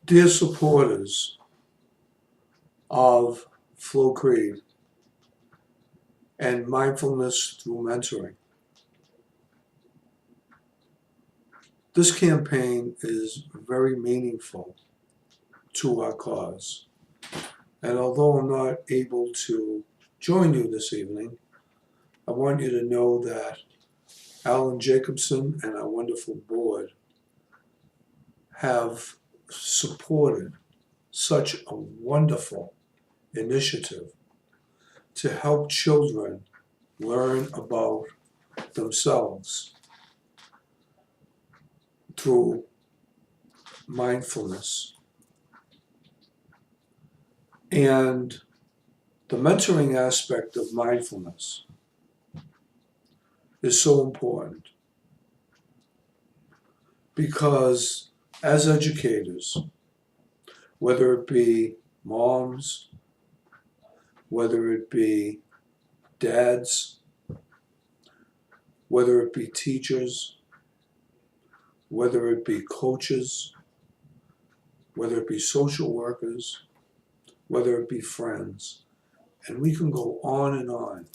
Dear supporters of Flo Creed and mindfulness through mentoring, this campaign is very meaningful to our cause. And although I'm not able to join you this evening, I want you to know that Alan Jacobson and our wonderful board have supported such a wonderful initiative to help children learn about themselves through mindfulness. And the mentoring aspect of mindfulness is so important because as educators, whether it be moms, whether it be dads, whether it be teachers, whether it be coaches, whether it be social workers, whether it be friends, and we can go on and on.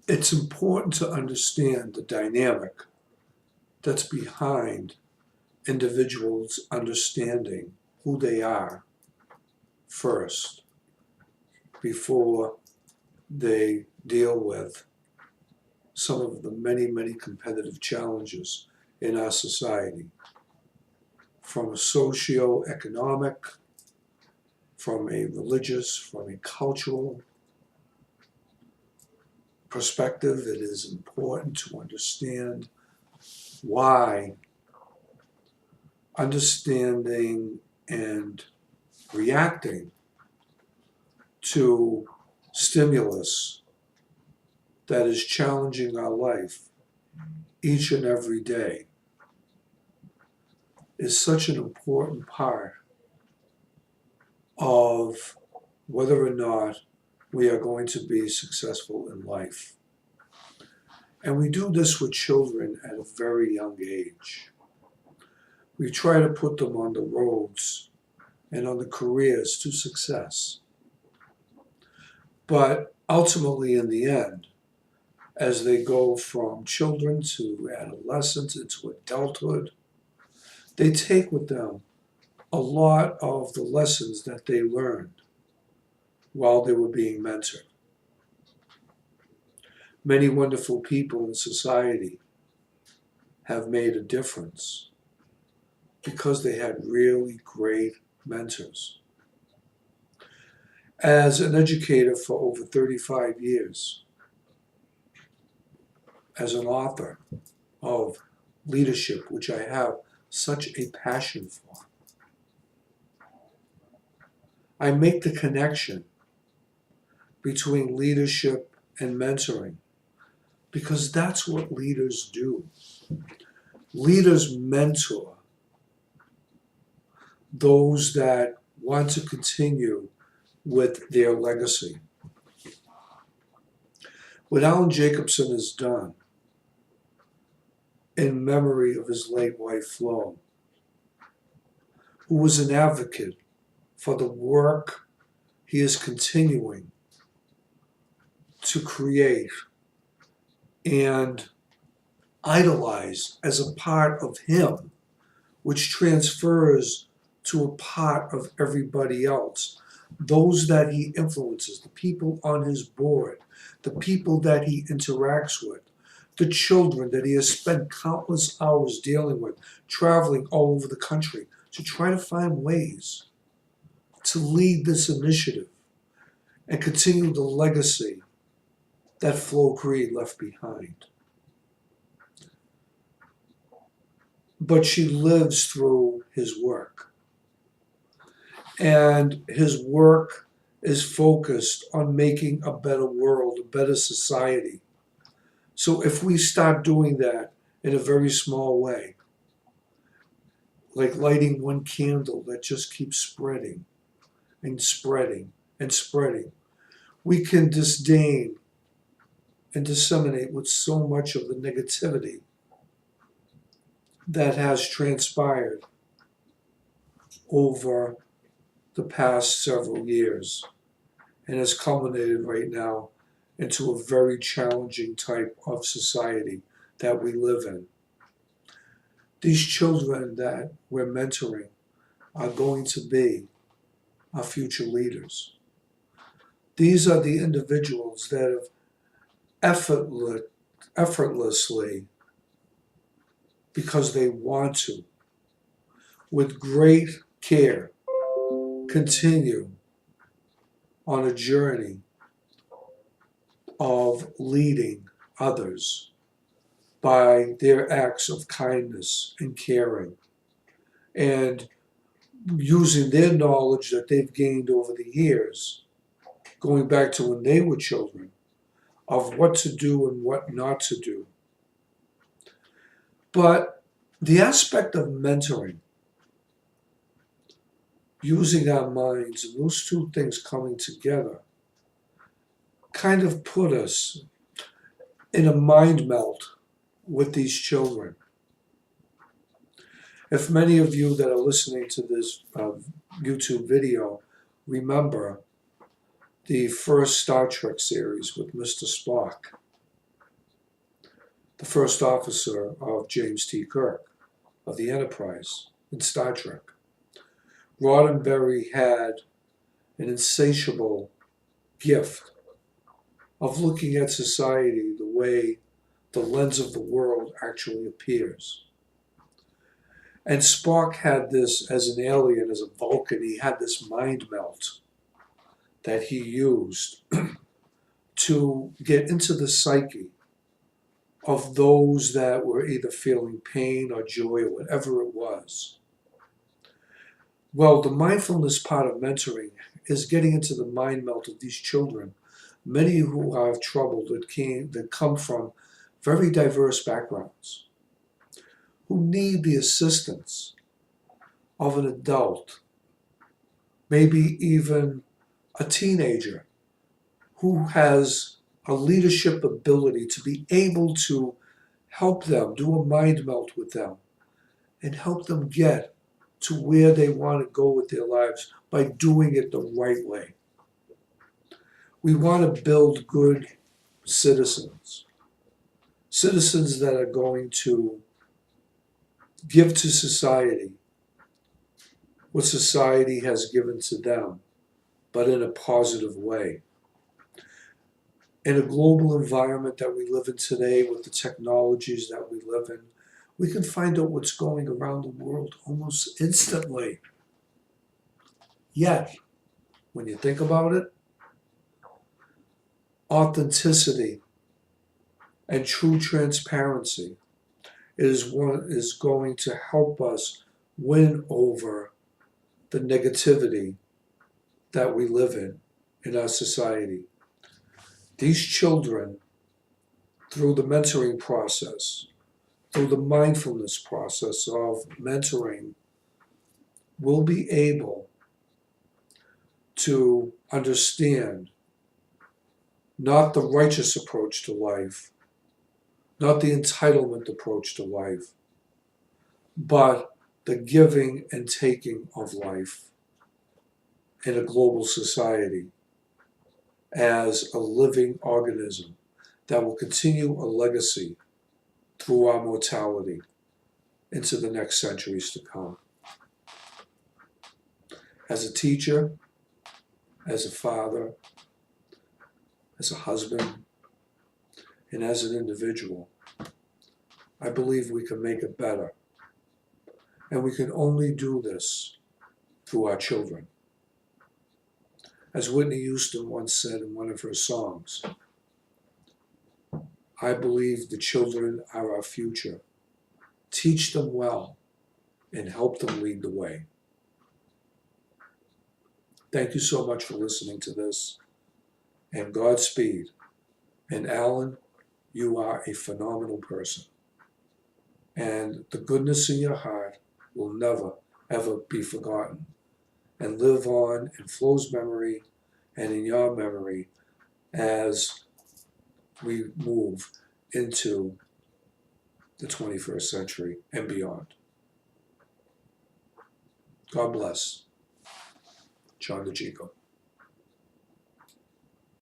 It's important to understand the dynamic that's behind individuals understanding who they are first before they deal with some of the many, many competitive challenges in our society, from a socio-economic, from a religious, from a cultural perspective. It is important to understand why understanding and reacting to stimulus that is challenging our life each and every day is such an important part of whether or not we are going to be successful in life. And we do this with children at a very young age. We try to put them on the roads and on the careers to success. But ultimately, in the end, as they go from children to adolescence into adulthood, they take with them a lot of the lessons that they learned while they were being mentored. Many wonderful people in society have made a difference because they had really great mentors. As an educator for over 35 years, as an author of leadership, which I have such a passion for, I make the connection between leadership and mentoring because that's what leaders do. Leaders mentor those that want to continue with their legacy. What Alan Jacobson has done in memory of his late wife Flo, who was an advocate for the work he is continuing to create and idolize as a part of him, which transfers to a part of everybody else. Those that he influences, the people on his board, the people that he interacts with, the children that he has spent countless hours dealing with, traveling all over the country to try to find ways to lead this initiative and continue the legacy that Flo Creed left behind. But she lives through his work. And his work is focused on making a better world, a better society. So if we start doing that in a very small way, like lighting one candle that just keeps spreading and spreading and spreading, we can disdain and disseminate with so much of the negativity that has transpired over the past several years and has culminated right now into a very challenging type of society that we live in. These children that we're mentoring are going to be our future leaders. These are the individuals that have effortlessly, because they want to, with great care, continue on a journey of leading others by their acts of kindness and caring, and using their knowledge that they've gained over the years, going back to when they were children, of what to do and what not to do. But the aspect of mentoring, using our minds, and those two things coming together, kind of put us in a mind melt with these children. If many of you that are listening to this YouTube video remember the first Star Trek series with Mr. Spock, the first officer of James T. Kirk of the Enterprise in Star Trek, Roddenberry had an insatiable gift of looking at society the way the lens of the world actually appears. And Spock had this, as an alien, as a Vulcan, he had this mind melt that he used to get into the psyche of those that were either feeling pain or joy or whatever it was. Well, the mindfulness part of mentoring is getting into the mind melt of these children, many who have trouble that come from very diverse backgrounds, who need the assistance of an adult, maybe even a teenager, who has a leadership ability to be able to help them, do a mind melt with them, and help them get to where they want to go with their lives by doing it the right way. We want to build good citizens, citizens that are going to give to society what society has given to them, but in a positive way. In a global environment that we live in today, with the technologies that we live in, we can find out what's going around the world almost instantly. Yet, when you think about it, authenticity and true transparency is going to help us win over the negativity that we live in our society. These children, through the mentoring process, through the mindfulness process of mentoring, will be able to understand not the righteous approach to life, not the entitlement approach to life, but the giving and taking of life in a global society as a living organism that will continue a legacy through our mortality into the next centuries to come. As a teacher, as a father, as a husband, and as an individual, I believe we can make it better. And we can only do this through our children. As Whitney Houston once said in one of her songs, I believe the children are our future. Teach them well and help them lead the way. Thank you so much for listening to this, and Godspeed. And Alan, you are a phenomenal person. And the goodness in your heart will never, ever be forgotten, and live on in Flo's memory and in your memory as we move into the 21st century and beyond. God bless. John DeGico.